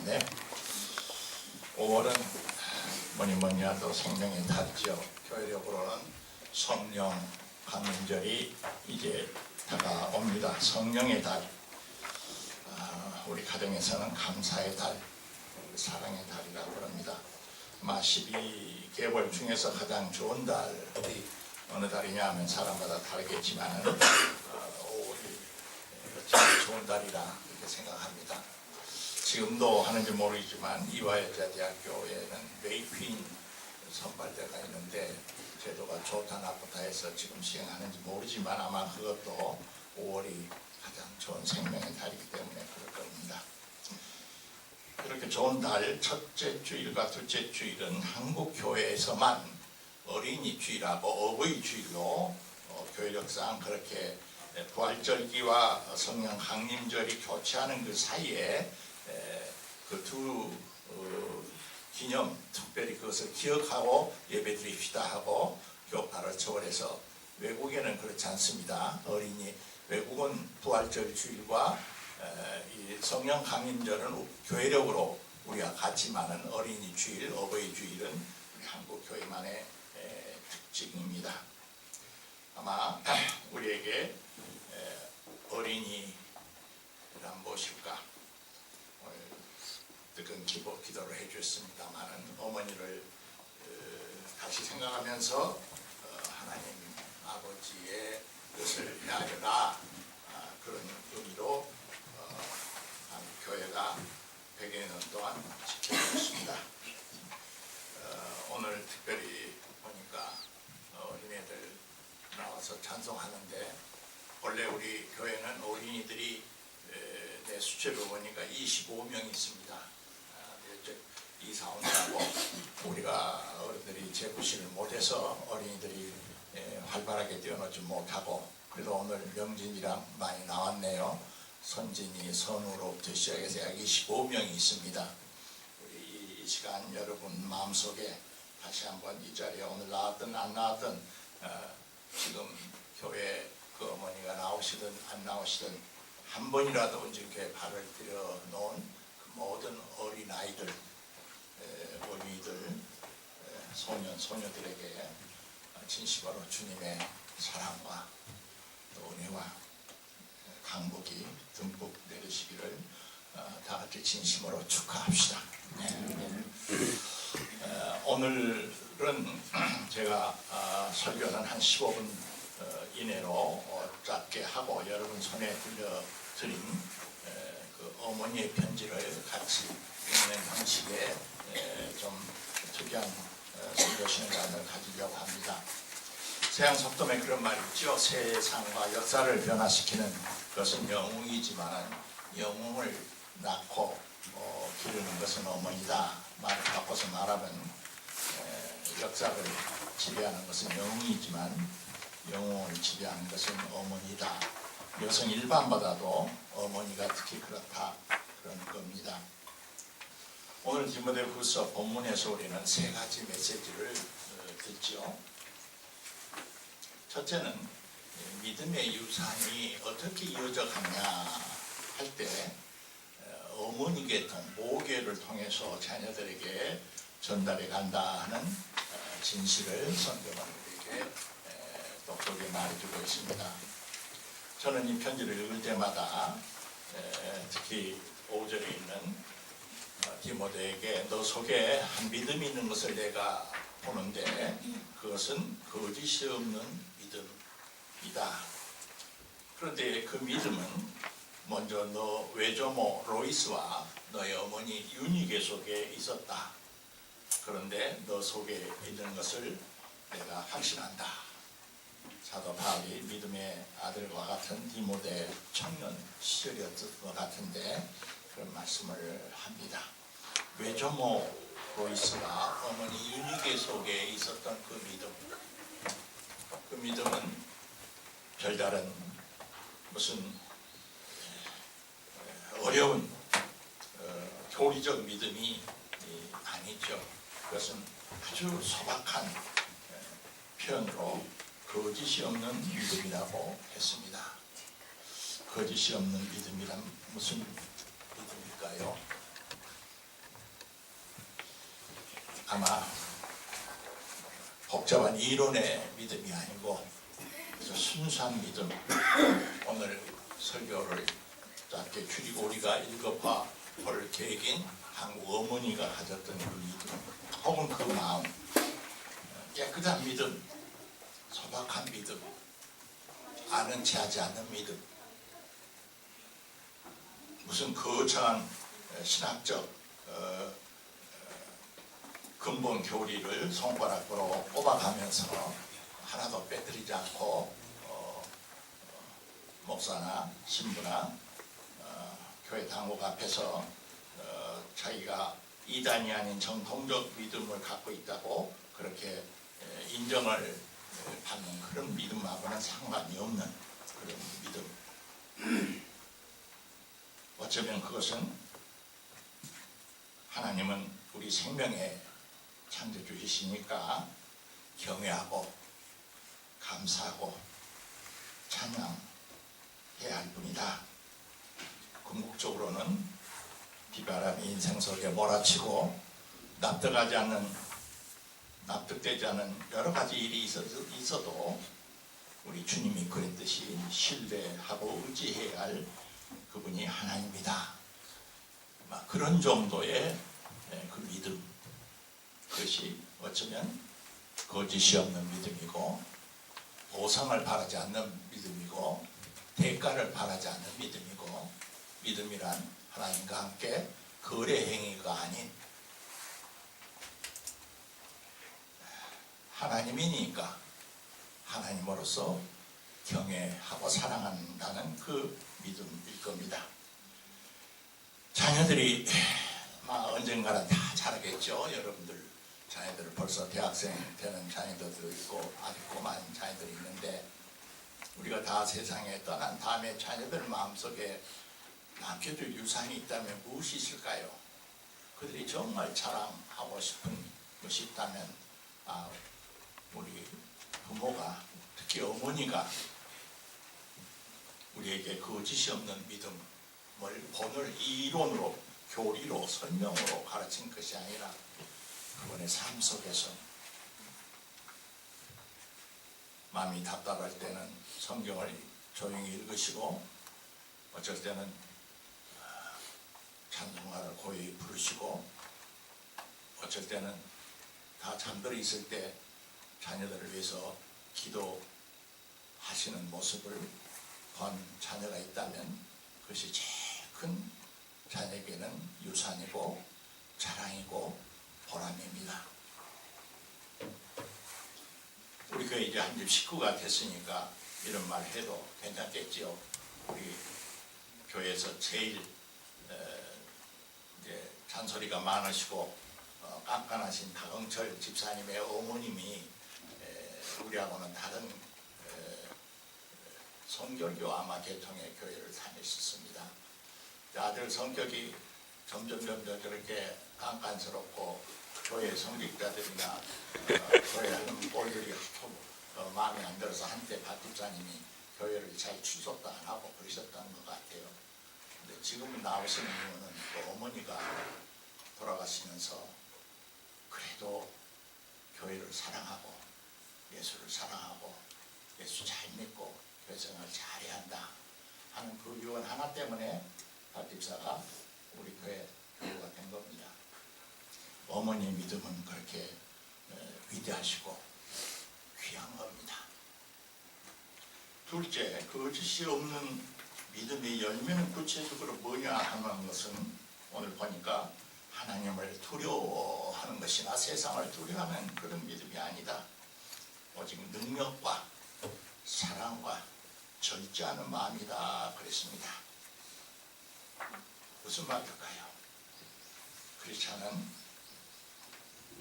네. 5월은 뭐니 해도 생명의 달이죠. 교회력으로는 성령 강림절이 이제 다가옵니다. 성령의 달. 우리 가정에서는 감사의 달, 사랑의 달이라고 그럽니다. 아마 12개월 중에서 가장 좋은 달이 어느 달이냐 하면 사람마다 다르겠지만 5월이 제일 좋은 달이라 그렇게 생각합니다. 지금도 하는지 모르겠지만 이화여자대학교에는 메이퀸 선발대가 있는데 제도가 좋다 나쁘다 해서 지금 시행하는지 모르지만 아마 그것도 5월이 가장 좋은 생명의 달이기 때문에 그럴 겁니다. 그렇게 좋은 달 첫째 주일과 둘째 주일은 한국 교회에서만 어린이 주일하고 어버이 주일로 교회력상 그렇게 부활절기와 성령 강림절이 교체하는 그 사이에 그 두 기념 특별히 그것을 기억하고 예배드립시다 하고 교파를 초월해서 외국에는 그렇지 않습니다. 외국은 부활절 주일과 이 성령 강림절은 교회력으로 우리가 같이 많은 어린이 주일, 어버이 주일은 우리 한국 교회만의 특징입니다. 아마 우리에게 어린이란 무엇일까? 오늘 뜨거운 기도를 해주셨습니다만 어머니를 다시 생각하면서 하나님 아버지의 뜻을 헤아려라 그런 의미로 교회가 100여 년 동안 지켜주었습니다. 오늘 특별히 보니까 어린애들 나와서 찬송하는데 원래 우리 교회는 어린이들이 내 수치를 보니까 25명 있습니다. 이사 온다고 우리가 어른들이 재구실을 못해서 어린이들이 활발하게 뛰어놀지 못하고 그래도 오늘 명진이랑 많이 나왔네요. 선진이, 선우로부터 시작해서 약 25명이 있습니다. 우리 이 시간 여러분 마음속에 다시 한번 이 자리에 오늘 나왔든 안 나왔든 지금 교회 그 어머니가 나오시든 안 나오시든 한 번이라도 이렇게 발을 들여 놓은 그 모든 어린아이들, 어린이들, 소녀들에게 진심으로 주님의 사랑과 또 은혜와 강복이 듬뿍 내리시기를 다 같이 진심으로 축하합시다. 오늘은 제가 설교는 한 15분 이내로 짧게 하고 여러분 손에 들려드린 그 어머니의 편지를 같이 읽는 방식의 좀 특이한 설교 시간을 가지려고 합니다. 서양 속담에 그런 말이 있죠. 세상과 역사를 변화시키는 것은 영웅이지만 영웅을 낳고 기르는 것은 어머니다. 말을 바꿔서 말하면 역사를 지배하는 것은 영웅이지만 영웅을 지배하는 것은 어머니다. 여성 일반보다도 어머니가 특히 그렇다 그런 겁니다. 오늘 디모데후서 본문에서 우리는 세 가지 메시지를 듣죠. 첫째는 믿음의 유산이 어떻게 이어져 가냐 할 때 어머니 계통, 모교를 통해서 자녀들에게 전달해 간다 하는 진실을 성경은 우리에게 똑똑히 말해주고 있습니다. 저는 이 편지를 읽을 때마다 특히 5절에 있는 디모데에게 너 속에 한 믿음이 있는 것을 내가 보는데 그것은 거짓이 없는 믿음이다. 그런데 그 믿음은 먼저 너 외조모 로이스와 너의 어머니 유니게 속에 있었다. 그런데 너 속에 있는 것을 내가 확신한다. 사도 바울이 믿음의 아들과 같은 디모데 청년 시절이었던 것 같은데 그런 말씀을 합니다. 외조모 로이스가 어머니 유니게 속에 있었던 그 믿음은 별다른 무슨 어려운 교리적 믿음이 아니죠. 그것은 아주 소박한 표현으로 거짓이 없는 믿음이라고 했습니다. 거짓이 없는 믿음이란 무슨 믿음일까요? 아마 복잡한 이론의 믿음이 아니고 그래서 순수한 믿음. 오늘 설교를 짧게 줄이고 우리가 읽어볼 계획인 한국 어머니가 가졌던 그 믿음 혹은 그 마음, 깨끗한 믿음, 소박한 믿음, 아는 체하지 않는 믿음, 무슨 거창한 신학적 근본 교리를 손가락으로 꼽아가면서 하나도 빼뜨리지 않고 목사나 신부나 교회 당국 앞에서 자기가 이단이 아닌 정통적 믿음을 갖고 있다고 그렇게 인정을 받는 그런 믿음하고는 상관이 없는 그런 믿음. 어쩌면 그것은 하나님은 우리 생명의 창조주이시니까 경외하고 감사하고 찬양해야 할 뿐이다. 궁극적으로는 비바람이 인생 속에 몰아치고 납득되지 않는 여러 가지 일이 있어도 우리 주님이 그랬듯이 신뢰하고 의지해야 할 그분이 하나님이다. 그런 정도의 그 믿음, 그것이 어쩌면 거짓이 없는 믿음이고 보상을 바라지 않는 믿음이고 대가를 바라지 않는 믿음이고 믿음이란 하나님과 함께 거래 행위가 아닌 하나님이니까 하나님으로서 경외하고 사랑한다는 그 믿음일 겁니다. 자녀들이 언젠가는 다 자라겠죠. 여러분들 자녀들 벌써 대학생 되는 자녀들도 있고 아주 꼬만 자녀들이 있는데 우리가 다 세상에 떠난 다음에 자녀들 마음속에 남겨둘 유산이 있다면 무엇이 있을까요? 그들이 정말 자랑하고 싶은 것이 있다면 우리 부모가 특히 어머니가 우리에게 거짓이 없는 믿음을 오늘 이론으로 교리로 설명으로 가르친 것이 아니라 그분의 삶 속에서 마음이 답답할 때는 성경을 조용히 읽으시고 어쩔 때는 찬송가를 고요히 부르시고 어쩔 때는 다 잠들어 있을 때 자녀들을 위해서 기도하시는 모습을 본 자녀가 있다면 그것이 제일 큰 자녀에게는 유산이고 자랑이고 보람입니다. 우리 교회 이제 한 집 식구가 됐으니까 이런 말 해도 괜찮겠지요. 우리 교회에서 제일 이제 잔소리가 많으시고 깐깐하신 박응철 집사님의 어머님이 우리하고는 다른 성결교 아마 계통의 교회를 다녔었습니다. 아들 성격이 점점 저렇게 깐깐스럽고 교회 성직자들이나 교회 하는 꼴들이 마음에 안 들어서 한때 박 집사님이 교회를 잘 출석도 안 하고 그러셨던 것 같아요. 근데 지금 나오시는 이유는 또 어머니가 돌아가시면서 그래도 교회를 사랑하고 예수를 사랑하고 예수 잘 믿고 교회 생활 잘해야 한다 하는 그 유언 하나 때문에 박 집사가 우리 교회 교우가 된 겁니다. 어머니의 믿음은 그렇게 위대하시고 귀한 겁니다. 둘째, 거짓이 없는 믿음의 열매는 구체적으로 뭐냐 하는 것은 오늘 보니까 하나님을 두려워하는 것이나 세상을 두려워하는 그런 믿음이 아니다. 오직 능력과 사랑과 절제하는 마음이다 그랬습니다. 무슨 말일까요? 크리스찬은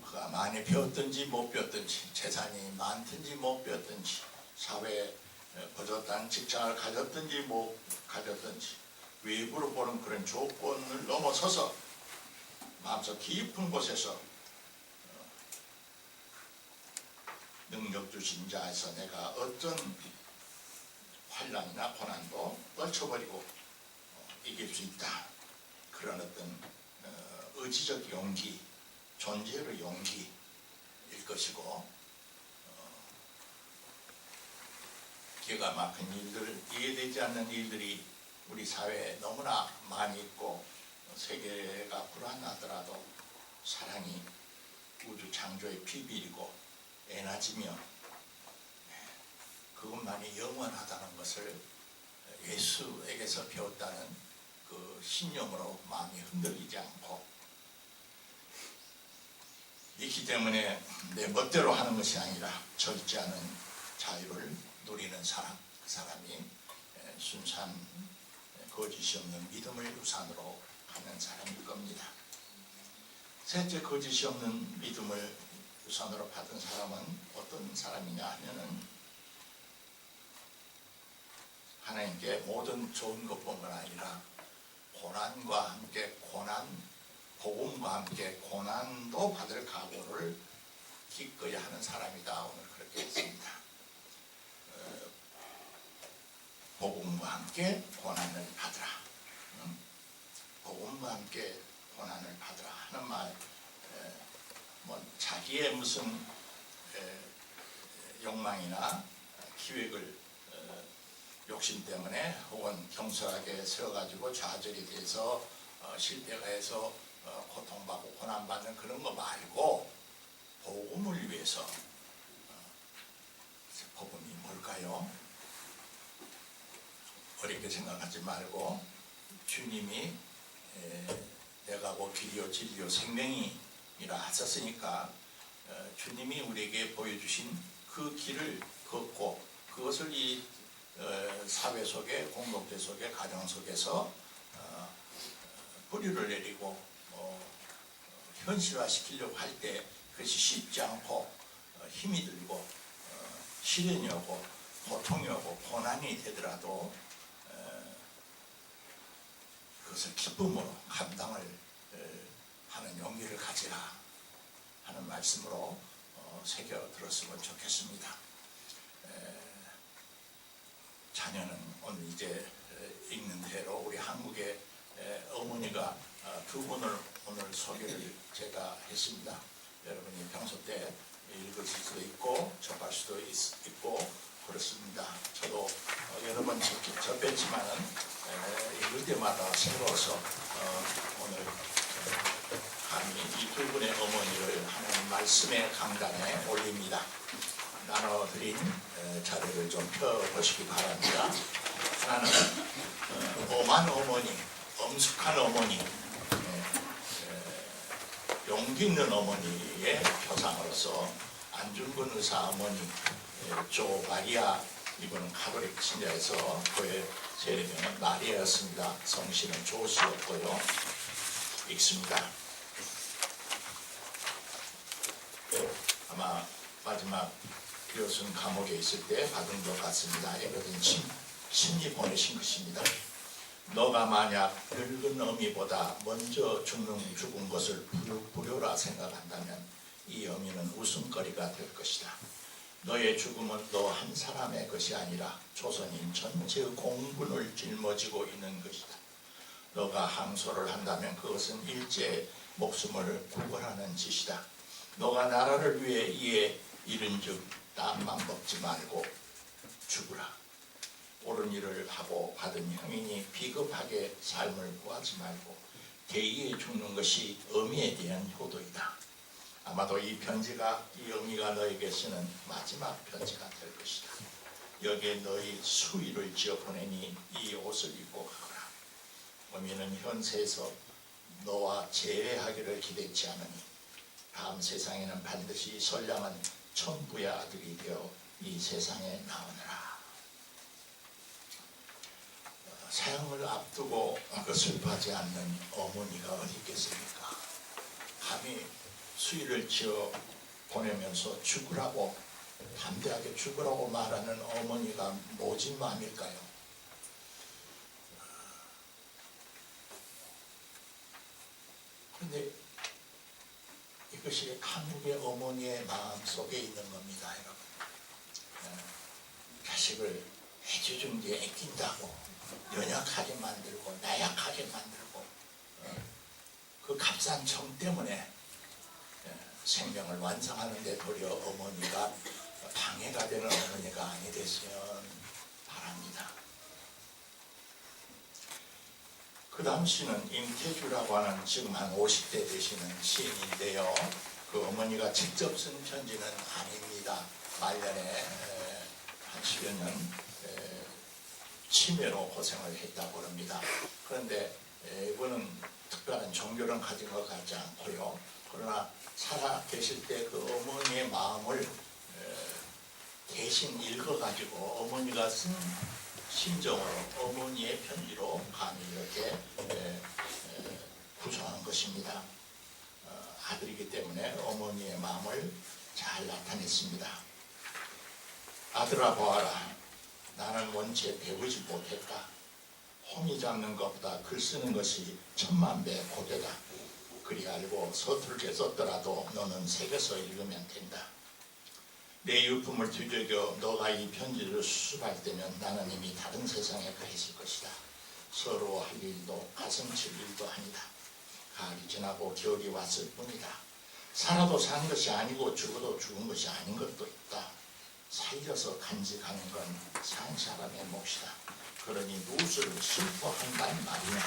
그가 많이 배웠든지 못 배웠든지 재산이 많든지 못 배웠든지 사회에 버젓한 직장을 가졌든지 못 가졌든지 외부로 보는 그런 조건을 넘어서서 마음속 깊은 곳에서 능력 주신 자에서 내가 어떤 환난이나 고난도 떨쳐버리고 이길 수 있다. 그런 어떤 의지적 용기 존재의 용기일 것이고 기가 막힌 일들, 이해되지 않는 일들이 우리 사회에 너무나 많이 있고 세계가 불안하더라도 사랑이 우주 창조의 비밀이고 에너지며 그것만이 영원하다는 것을 예수에게서 배웠다는 그 신념으로 마음이 흔들리지 않고 있기 때문에 내 멋대로 하는 것이 아니라 절제하는 자유를 누리는 사람, 그 사람이 순수한 거짓이 없는 믿음을 우산으로 하는 사람일 겁니다. 셋째, 거짓이 없는 믿음을 우선으로 받은 사람은 어떤 사람이냐 하면은 하나님께 모든 좋은 것뿐만 아니라 고난과 함께 복음과 함께 고난도 받을 각오를 기꺼이 하는 사람이다. 오늘 그렇게 했습니다. 복음과 함께 고난을 받으라. 복음과 함께 고난을 받으라 하는 말, 자기의 무슨 욕망이나 기획을 욕심 때문에 혹은 경솔하게 세워가지고 좌절이 돼서 실패가 해서 고통받고 고난받는 그런 거 말고 복음을 위해서 복음이 뭘까요? 어렵게 생각하지 말고 주님이 내가 곧 길이요 진리요 생명이라 하셨으니까 주님이 우리에게 보여주신 그 길을 걷고 그것을 이 사회 속에 공동체 속에 가정 속에서 뿌리를 내리고 현실화시키려고 할 때 그것이 쉽지 않고 힘이 들고 시련이 오고 고통이 오고 고난이 되더라도 그것을 기쁨으로 감당을 하는 용기를 가지라 하는 말씀으로 새겨 들었으면 좋겠습니다. 자녀는 오늘 이제 읽는 대로 우리 한국의 어머니가 두 분을 오늘 소개를 제가 했습니다. 여러분이 평소 때 읽으실 수도 있고 접할 수도 있고 그렇습니다. 저도 여러 번 접했지만은 읽을 때마다 새로워서 오늘 감히 이 두 분의 어머니를 하나님 말씀의 강단에 올립니다. 나눠드린 자료를 좀 펴보시기 바랍니다. 하나는 엄한 어머니, 엄숙한 어머니, 용기 있는 어머니의 표상으로서 안중근 의사 어머니, 조 마리아, 이분은 가톨릭 신자에서 교회 세례명은 마리아였습니다. 성씨는 조씨였고요. 읽습니다. 아마 마지막 비로슨 감옥에 있을 때 받은 것 같습니다. 이것은 친히 보내신 것입니다. 너가 만약 늙은 어미보다 먼저 죽은 것을 불효라 생각한다면 이 어미는 웃음거리가 될 것이다. 너의 죽음은 너 한 사람의 것이 아니라 조선인 전체의 공분을 짊어지고 있는 것이다. 너가 항소를 한다면 그것은 일제의 목숨을 구걸하는 짓이다. 너가 나라를 위해 이에 이른즉 땀만 먹지 말고 죽으라. 옳은 일을 하고 받은 형인이 비겁하게 삶을 구하지 말고 대의에 죽는 것이 어미에 대한 효도이다. 아마도 이 편지가 이 어미가 너에게 쓰는 마지막 편지가 될 것이다. 여기에 너희 수의를 지어 보내니 이 옷을 입고 가거라. 어미는 현세에서 너와 재회하기를 기대치 않으니 다음 세상에는 반드시 선량한 천부의 아들이 되어 이 세상에 나오느라. 사형을 앞두고 슬퍼하지 않는 어머니가 어디 있겠습니까? 감히 수의를 지어 보내면서 죽으라고, 담대하게 죽으라고 말하는 어머니가 모진 마음일까요? 그런데 이것이 한국의 어머니의 마음 속에 있는 겁니다, 여러분. 자식을 해주준 게 애낀다고 연약하게 만들고 나약하게 만들고 그 값싼 정 때문에 생명을 완성하는데 도리어 어머니가 방해가 되는 어머니가 아니 됐으면 바랍니다. 그 다음 시는 임태주라고 하는 지금 한 50대 되시는 시인인데요. 그 어머니가 직접 쓴 편지는 아닙니다. 말년에 한 10여 년 치매로 고생을 했다고 합니다. 그런데 이분은 특별한 종교를 가진 것 같지 않고요. 그러나 살아 계실 때 그 어머니의 마음을 대신 읽어가지고 어머니가 쓴 심정으로 어머니의 편지로 감히 이렇게 구성한 것입니다. 아들이기 때문에 어머니의 마음을 잘 나타냈습니다. 아들아 보아라. 나는 원체 배우지 못했다. 홍이 잡는 것보다 글 쓰는 것이 10,000배 고되다. 그리 알고 서툴게 썼더라도 너는 새겨서 읽으면 된다. 내 유품을 뒤적여 너가 이 편지를 수습할 때면 나는 이미 다른 세상에 가 있을 것이다. 서러워할 일도 가슴 칠 일도 아니다. 가을이 지나고 겨울이 왔을 뿐이다. 살아도 산 것이 아니고 죽어도 죽은 것이 아닌 것도 있다. 살려서 간직하는 건 산 사람의 몫이다. 그러니 무엇을 슬퍼한단 말이냐.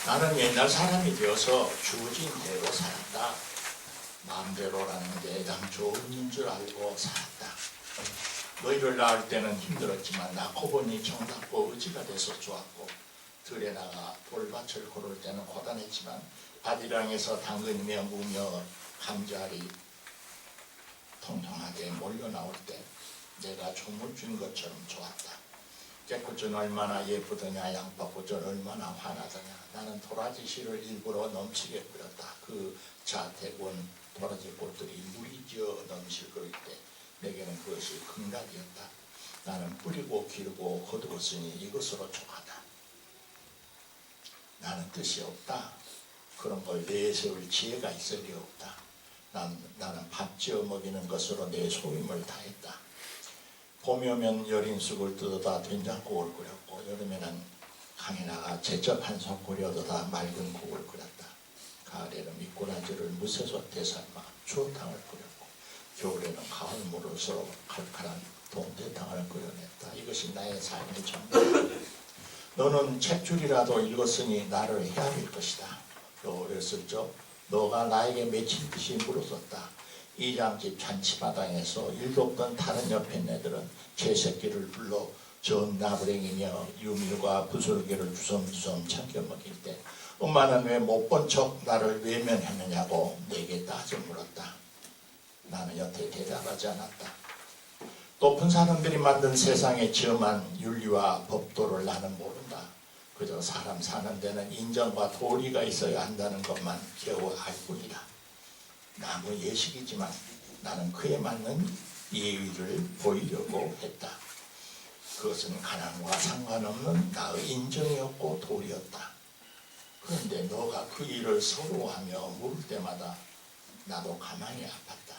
나는 옛날 사람이 되어서 주어진 대로 살았다. 마음대로라는 게 당초 없는 줄 알고 살았다. 너희를 낳을 때는 힘들었지만 낳고 보니 정답고 의지가 돼서 좋았고, 들에 나가 돌밭을 고를 때는 고단했지만 바디랑에서 당근이며 무며 감자알이 통통하게 몰려 나올 때 내가 종을 준 것처럼 좋았다. 깨꽃은 얼마나 예쁘더냐, 양파꽃은 얼마나 환하더냐. 나는 도라지 씨를 일부러 넘치게 뿌렸다. 그 자태군 도라지 꽃들이 물이 지어 넘실 그럴 때 내게는 그것이 긍각이었다. 나는 뿌리고 기르고 거두었으니 이것으로 족하다. 나는 뜻이 없다. 그런 걸 내세울 지혜가 있을 리 없다. 나는 밥 지어 먹이는 것으로 내 소임을 다했다. 봄이 오면 여린 쑥을 뜯어다 된장국을 끓였고, 여름에는 강에 나가 제첩 한 소쿠리 얻어다 맑은 국을 끓였다. 가을에는 미꾸라지를 무쇠솥에 삶아 추어탕을 끓였고, 겨울에는 가을물을 썰어 칼칼한 동태탕을 끓여냈다. 이것이 나의 삶의 전부. 너는 책줄이라도 읽었으니 나를 헤아릴 것이다. 너 어렸을 적 너가 나에게 맺힌 듯이 물었었다. 이장집 잔치마당에서 일독던 다른 옆에 애들은 제 새끼를 불러 전나부랭이며 유밀과 부슬개를 주섬주섬 참겨 먹일 때 엄마는 왜 못 본 척 나를 외면했느냐고 내게 따져 물었다. 나는 여태 대답하지 않았다. 높은 사람들이 만든 세상에 지엄한 윤리와 법도를 나는 모른다. 그저 사람 사는 데는 인정과 도리가 있어야 한다는 것만 겨우 알 뿐이다. 나무 예식이지만 나는 그에 맞는 예의를 보이려고 했다. 그것은 가난과 상관없는 나의 인정이었고 도리였다. 그런데 너가 그 일을 서러워하며 물을 때마다 나도 가만히 아팠다.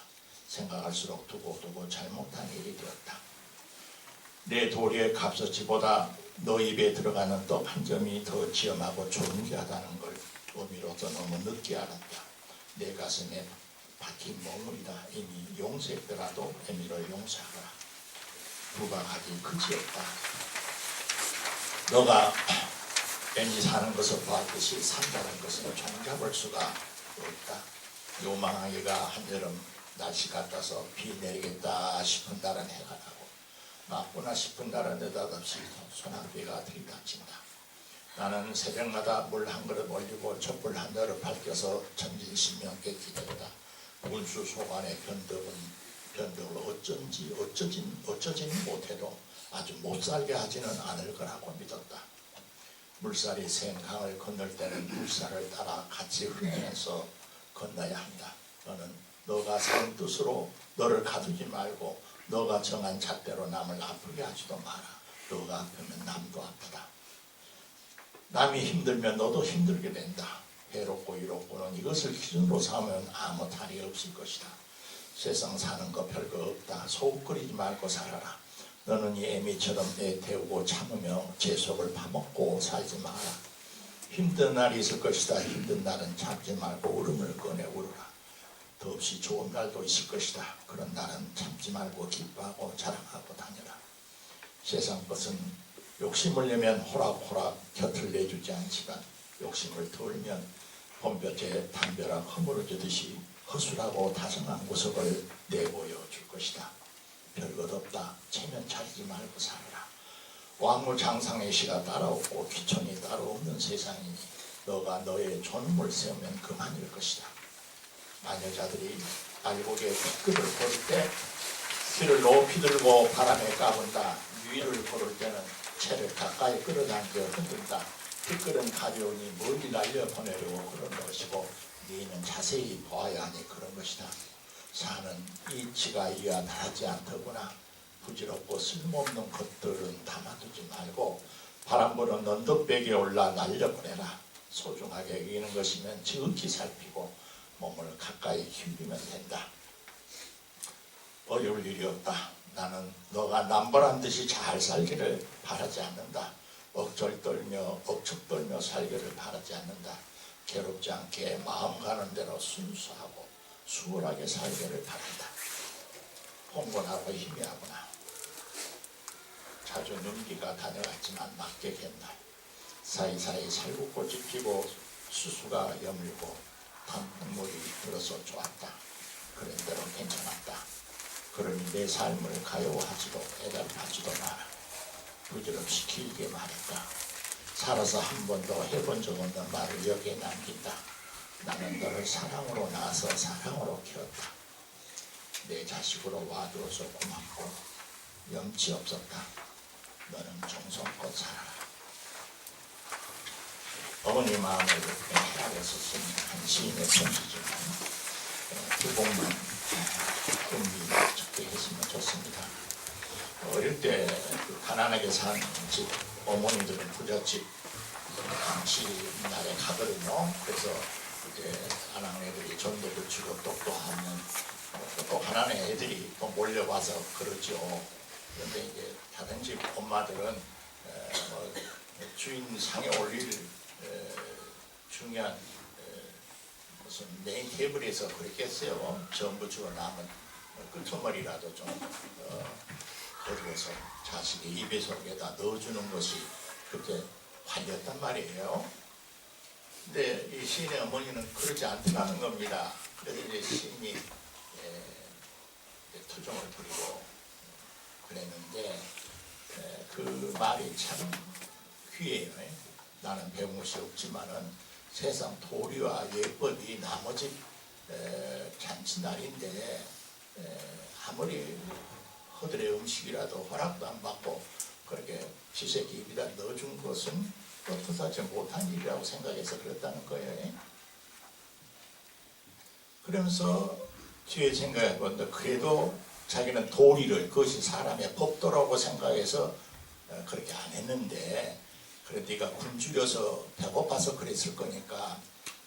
생각할수록 두고두고 잘못한 일이 되었다. 내 도리의 값어치보다 너 입에 들어가는 떡 한 점이 더 지엄하고 존귀하다는 걸 어미로서 너무 늦게 알았다. 내 가슴에 박힌 멍울이다. 이미 용서했더라도 애미를 용서하거라. 부각하기 그지없다. 너가 애미 사는 것을 보았듯이 산다는 것은 종잡을 수가 없다. 요망하기가 한여름 날씨 같아서 비 내리겠다 싶은 날은 해가 나고 맞구나 싶은 날은 느닷없이 소낙비가 들이닥친다. 나는 새벽마다 물 한 그릇 올리고 촛불 한 자루 밝혀서 천진신명께 기도했다. 운수 소관의 변덕을 어쩌진 못해도 아주 못살게 하지는 않을 거라고 믿었다. 물살이 센 강을 건널 때는 물살을 따라 같이 흘리면서 건너야 한다. 너는 너가 산 뜻으로 너를 가두지 말고 너가 정한 잣대로 남을 아프게 하지도 마라. 너가 아프면 남도 아프다. 남이 힘들면 너도 힘들게 된다. 해롭고 이롭고는 이것을 기준으로 삼으면 아무 탈이 없을 것이다. 세상 사는 거 별거 없다. 소극거리지 말고 살아라. 너는 이 애미처럼 애 태우고 참으며 제 속을 파먹고 살지 마라. 힘든 날이 있을 것이다. 힘든 날은 참지 말고 울음을 꺼내 울어라. 더없이 좋은 날도 있을 것이다. 그런 날은 참지 말고 기뻐하고 자랑하고 다녀라. 세상 것은 욕심을 내면 호락호락 곁을 내주지 않지만 욕심을 덜면 봄볕에 담벼락 허물어지듯이 허술하고 다정한 모습을 내보여 줄 것이다. 별것 없다. 체면 차리지 말고 살아라. 왕무장상의 시가 따라오고 귀천이 따로 없는 세상이니 너가 너의 존엄을 세우면 그만일 것이다. 마녀자들이 알곡에 티끌을 고를 때 귀를 높이 들고 바람에 까분다. 위를 고를 때는 채를 가까이 끌어당겨 흔든다. 티끌은 가벼우니 멀리 날려보내려고 그런 것이고 너희는 자세히 보아야 하니 그런 것이다. 산은 이치가 이와 다르지 않더구나. 부질없고 쓸모없는 것들은 담아두지 말고 바람 부는 언덕백에 올라 날려보내라. 소중하게 여기는 것이면 지극히 살피고 몸을 가까이 힘주면 된다. 어려울 일이 없다. 나는 너가 남벌한 듯이 잘 살기를 바라지 않는다. 억척 떨며 살기를 바라지 않는다. 괴롭지 않게 마음 가는 대로 순수하고 수월하게 살기를 바란다. 홍곤하고 희미하구나. 자주 눈비가 다녀갔지만 막개겠나. 사이사이 살구꽃이 피고 수수가 여물고 단풍물이 들어서 좋았다. 그런 대로 괜찮았다. 그러니 내 삶을 가여워하지도 애달하지도 마라. 부질없이 길게 말했다. 살아서 한 번도 해본 적 없는 말을 여기에 남긴다. 나는 너를 사랑으로 낳아서 사랑으로 키웠다. 내 자식으로 와줘서 고맙고 염치 없었다. 너는 정성껏 살아라. 어머니 마음을 헤아려서 쓴 한 시인의 편지지만 두 곡만 꿈이 적게 했으면 좋습니다. 어릴 때 가난하게 산 집 어머니들은 부잣집 당시 날에 가거든요. 그래서 이제 가난한 애들이 전도 붙이고 똑똑하면 또 가난한 애들이 또 몰려와서 그러죠. 그런데 이제 다른 집 엄마들은 주인 상에 올릴 중요한 무슨 메인 테이블에서 그렇게 했어요. 전부 주고 남은 끝머리라도 좀 거두어서 자식의 입에 속에다 넣어주는 것이 그때 관리였단 말이에요. 근데 이 시인의 어머니는 그러지 않더라는 겁니다. 그래서 이제 시인이 투정을 부리고 그랬는데 그 말이 참 귀해요. 나는 배운 것이 없지만은 세상 도리와 예법이 나머지 잔치날인데 아무리 허들의 음식이라도 허락도 안 받고 그렇게 지새끼 입에다 넣어준 것은 떳떳하지 못한 일이라고 생각해서 그랬다는 거예요. 그러면서 뒤에 생각해본다. 그래도 자기는 도리를 그것이 사람의 법도라고 생각해서 그렇게 안 했는데 그래 네가 굶주려서 배고파서 그랬을 거니까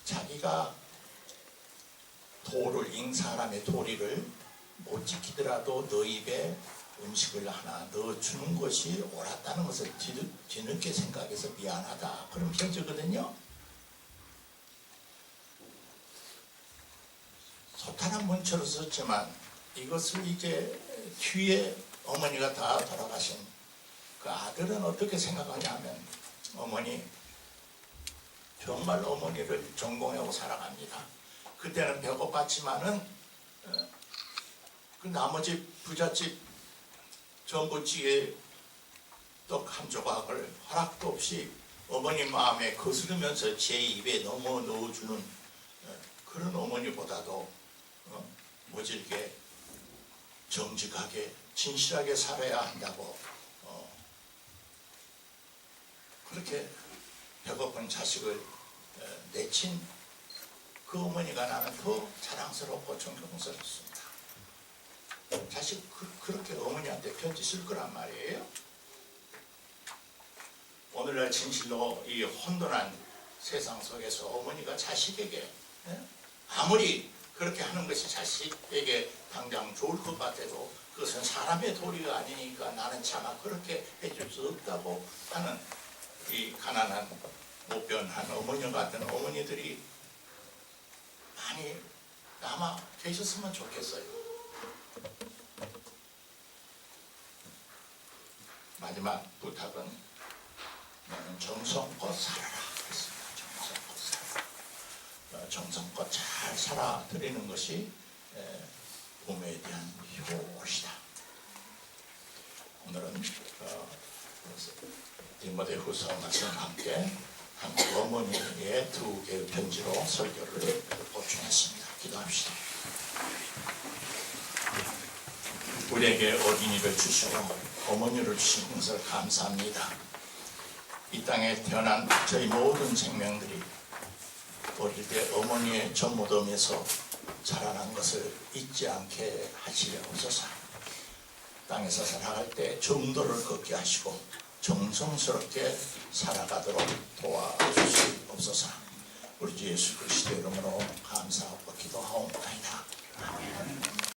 자기가 사람의 도리를 못 지키더라도 너 입에 음식을 하나 넣어주는 것이 옳았다는 것을 뒤늦게 생각해서 미안하다. 그런 편지거든요. 소탈한 문체로 썼지만 이것을 이제 뒤에 어머니가 다 돌아가신 그 아들은 어떻게 생각하냐면 어머니 정말 어머니를 전공하고 사랑합니다. 그때는 배고팠지만은 그 나머지 부잣집 전부찌개 떡 한 조각을 허락도 없이 어머니 마음에 거스르면서 제 입에 넣어주는 그런 어머니보다도 모질게 정직하게 진실하게 살아야 한다고 그렇게 배고픈 자식을 내친 그 어머니가 나는 더 자랑스럽고 존경스럽습니다. 자식 그렇게 어머니한테 편지 쓸 거란 말이에요. 오늘날 진실로 이 혼돈한 세상 속에서 어머니가 자식에게 아무리 그렇게 하는 것이 자식에게 당장 좋을 것 같아도 그것은 사람의 도리가 아니니까 나는 차마 그렇게 해줄 수 없다고 하는 이 가난한 못 변한 어머니 같은 어머니들이 많이 아마 계셨으면 좋겠어요. 마지막 부탁은 너는 정성껏 살아라 그랬습니다. 정성껏 살아라. 정성껏 잘 살아 드리는 것이 부모에 대한 효시다. 오늘은 디모데후서 말씀과 함께 한국 어머니의 두 개의 편지로 설교를 보충했습니다. 기도합시다. 우리에게 어린이를 주시고 어머니를 주신 것을 감사합니다. 이 땅에 태어난 저희 모든 생명들이 어릴 때 어머니의 젖무덤에서 자라난 것을 잊지 않게 하시옵소서. 땅에서 살아갈 때 정도를 걷게 하시고 정성스럽게 살아가도록 도와주시옵소서. 우리 주 예수 그리스도의 이름으로